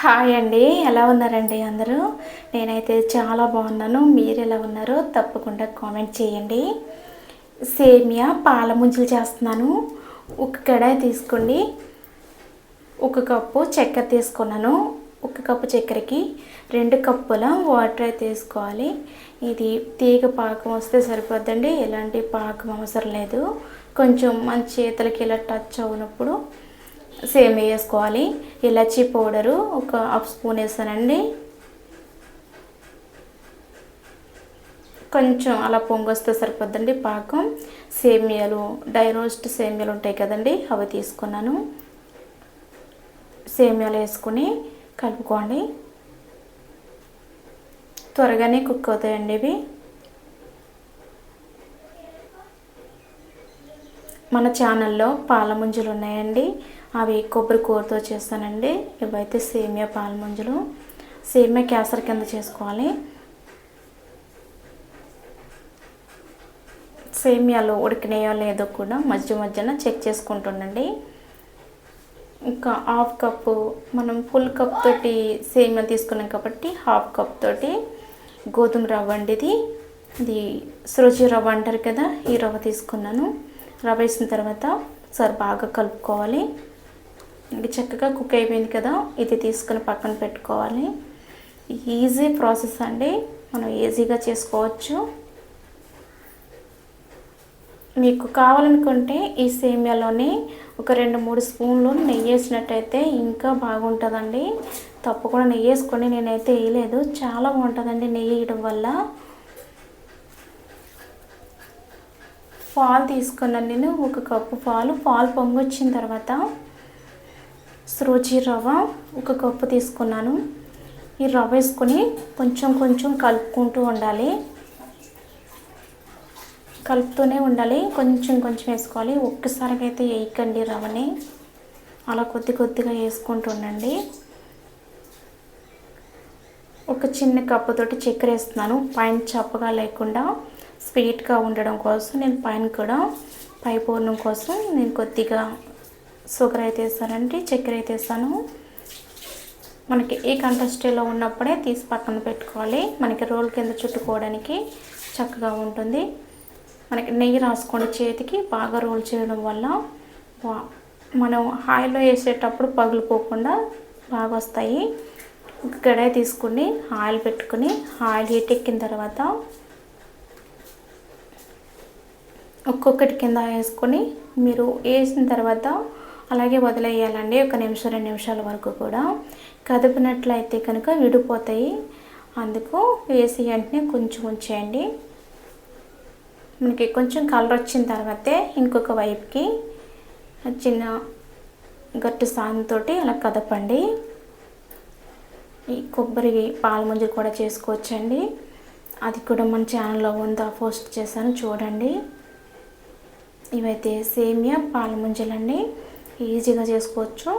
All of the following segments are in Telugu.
హాయ్ అండి. ఎలా ఉన్నారండి అందరూ? నేనైతే చాలా బాగున్నాను. మీరు ఎలా ఉన్నారో తప్పకుండా కామెంట్ చేయండి. సేమియా పాల ముంజలు చేస్తున్నాను. ఒక కడాయి తీసుకోండి. ఒక కప్పు చక్కెర తీసుకున్నాను. ఒక కప్పు చక్కెరకి 2 కప్పుల వాటర్ అయితే వేసుకోవాలి. ఇది తీగ పాకం వస్తే సరిపోద్దండి. ఎలాంటి పాకం అవసరం లేదు. కొంచెం మన చేతులకి ఇలా టచ్ అవునప్పుడు సేమియా వేసుకోవాలి. ఇలాచీ పౌడరు ఒక హాఫ్ స్పూన్ వేసానండి. కొంచెం అలా పొంగొస్తే సరిపోద్దండి పాకం. సేమియాలు డ్రై రోస్ట్ సేమియాలు ఉంటాయి కదండి, అవి తీసుకున్నాను. సేమియాలు వేసుకుని కలుపుకోండి. త్వరగానే కుక్ అవుతాయండి ఇవి. మన ఛానల్లో పాల ముంజలు ఉన్నాయండి, అవి కొబ్బరి కూరతో చేస్తానండి. ఇవైతే సేమియా పాల ముంజలు. సేమియా కేసరి కింద చేసుకోవాలి. సేమియాలు ఉడికినాయో లేదో కూడా మధ్యన చెక్ చేసుకుంటుండండి. ఇంకా హాఫ్ కప్పు, మనం ఫుల్ కప్ తోటి సేమియా తీసుకున్నాం కాబట్టి హాఫ్ కప్ తోటి గోధుమ రవ్వ అండి. ఇది సురుచి రవ్వ అంటారు కదా, ఈ రవ్వ తీసుకున్నాను. రవ్వ వేసిన తర్వాత ఒకసారి బాగా కలుపుకోవాలి. ఇది చక్కగా కుక్ అయిపోయింది కదా, ఇది తీసుకుని పక్కన పెట్టుకోవాలి. ఈజీ ప్రాసెస్ అండి, మనం ఈజీగా చేసుకోవచ్చు. మీకు కావాలనుకుంటే ఈ సేమియాలోనే ఒక 2-3 స్పూన్లు నెయ్యి వేసినట్టయితే ఇంకా బాగుంటుందండి. తప్పకుండా నెయ్యి వేసుకొని, నేనైతే వేయలేదు. చాలా బాగుంటుందండి నెయ్యి వేయడం వల్ల. పాలు తీసుకున్నాను నేను, ఒక కప్పు పాలు పొంగొచ్చిన తర్వాత సూజీ రవ్వ ఒక కప్పు తీసుకున్నాను. ఈ రవ్వ వేసుకొని కొంచెం కలుపుకుంటూ ఉండాలి. కలుపుతూనే ఉండాలి. కొంచెం వేసుకోవాలి. ఒక్కసారిగా అయితే వేయకండి రవ్వని, అలా కొద్దిగా వేసుకుంటూ ఉండండి. ఒక చిన్న కప్పుతోటి చక్కెర వేస్తున్నాను, పైన చప్పగా లేకుండా స్వీట్గా ఉండడం కోసం. నేను పైన కూడా పై పూర్ణం కోసం నేను కొద్దిగా షుగర్ అయితే వేస్తానండి, చక్కెర అయితే వేస్తాను. మనకి ఈ కంటెస్టీలో ఉన్నప్పుడే తీసి పక్కన పెట్టుకోవాలి. మనకి రోల్ కింద చుట్టుకోవడానికి చక్కగా ఉంటుంది. మనకి నెయ్యి రాసుకోండి చేతికి, బాగా రోల్ చేయడం వల్ల మనం ఆయిల్లో వేసేటప్పుడు పగిలిపోకుండా బాగా వస్తాయి. ఒక కడాయి తీసుకుని ఆయిల్ పెట్టుకుని, ఆయిల్ హీట్ ఎక్కిన తర్వాత ఒక్కొక్కటి కింద వేసుకొని మీరు వేసిన తర్వాత అలాగే వదిలేయాలండి. 1 నిమిషం 2 నిమిషాల వరకు కూడా. కదిపినట్లయితే కనుక విడిపోతాయి. అందుకు వేసి వెంటనే కొంచెం ఉంచేయండి. మనకి కొంచెం కలర్ వచ్చిన తర్వాతే ఇంకొక వైపుకి చిన్న గట్టి సాయంతో అలా కదపండి. ఈ కొబ్బరి పాల ముంజలు కూడా చేసుకోవచ్చండి. అది కూడా మన ఛానల్లో ఉందా, పోస్ట్ చేశాను చూడండి. ఇవైతే సేమియా పాల ముంజలండి, ఈజీగా చేసుకోవచ్చు.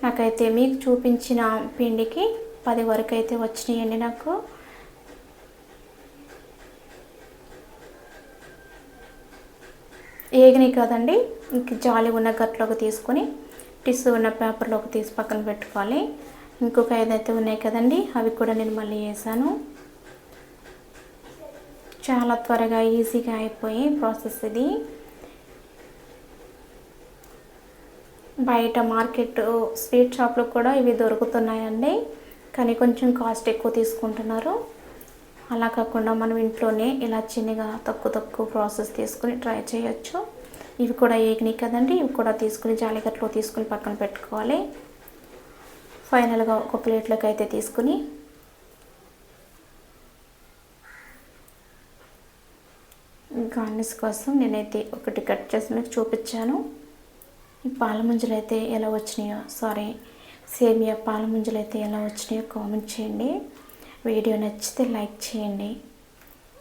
నాకైతే మీకు చూపించిన పిండికి 10 వరకు అయితే వచ్చినాయండి నాకు. ఏగినాయి కదండి, ఇంక జాలి ఉన్న గట్లోకి తీసుకొని టిష్యూ ఉన్న పేపర్లోకి తీసి పక్కన పెట్టుకోవాలి. ఇంకొక 5 అయితే ఉన్నాయి కదండి, అవి కూడా నేను మళ్ళీ వేసాను. చాలా త్వరగా ఈజీగా అయిపోయి ప్రాసెస్ ఇది. బయట మార్కెట్ స్వీట్ షాప్లో కూడా ఇవి దొరుకుతున్నాయండి, కానీ కొంచెం కాస్ట్ ఎక్కువ తీసుకుంటున్నారు. అలా కాకుండా మనం ఇంట్లోనే ఇలా చిన్నగా తక్కువ ప్రాసెస్ తీసుకుని ట్రై చేయొచ్చు. ఇవి కూడా ఏగినాయి కదండి, ఇవి కూడా తీసుకుని జాలిగట్లో తీసుకుని పక్కన పెట్టుకోవాలి. ఫైనల్గా ఒక ప్లేట్లోకి అయితే తీసుకుని గార్నిష్ కోసం నేనైతే ఒకటి కట్ చేసి మీకు చూపించాను. ఈ పాల ముంజలు అయితే ఎలా వచ్చినాయో, సేమియా పాల ముంజలు అయితే ఎలా వచ్చినాయో కామెంట్ చేయండి. వీడియో నచ్చితే లైక్ చేయండి.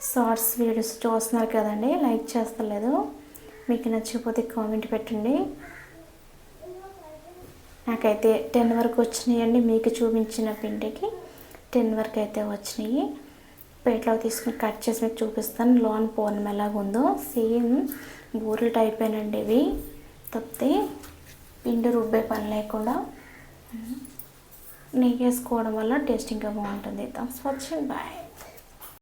షార్ట్స్ వీడియోస్ చూస్తున్నారు కదండి, లైక్ చేస్తలేదు. మీకు నచ్చకపోతే కామెంట్ పెట్టండి. నాకైతే 10 వరకు వచ్చినాయండి. మీకు చూపించిన పిండికి 10 వరకు అయితే వచ్చినాయి. ప్లేట్లో తీసుకుని కట్ చేసి మీకు చూపిస్తాను. లోన్ పూర్ణం ఎలాగుందో సేమ్ బూరెలు టైప్ అయినండి ఇవి, తప్పితే పిండి రుబ్బే పని లేకుండా. నెయ్యి వేసుకోవడం వల్ల టేస్ట్ ఇంకా బాగుంటుంది. Thanks for watching. బాయ్.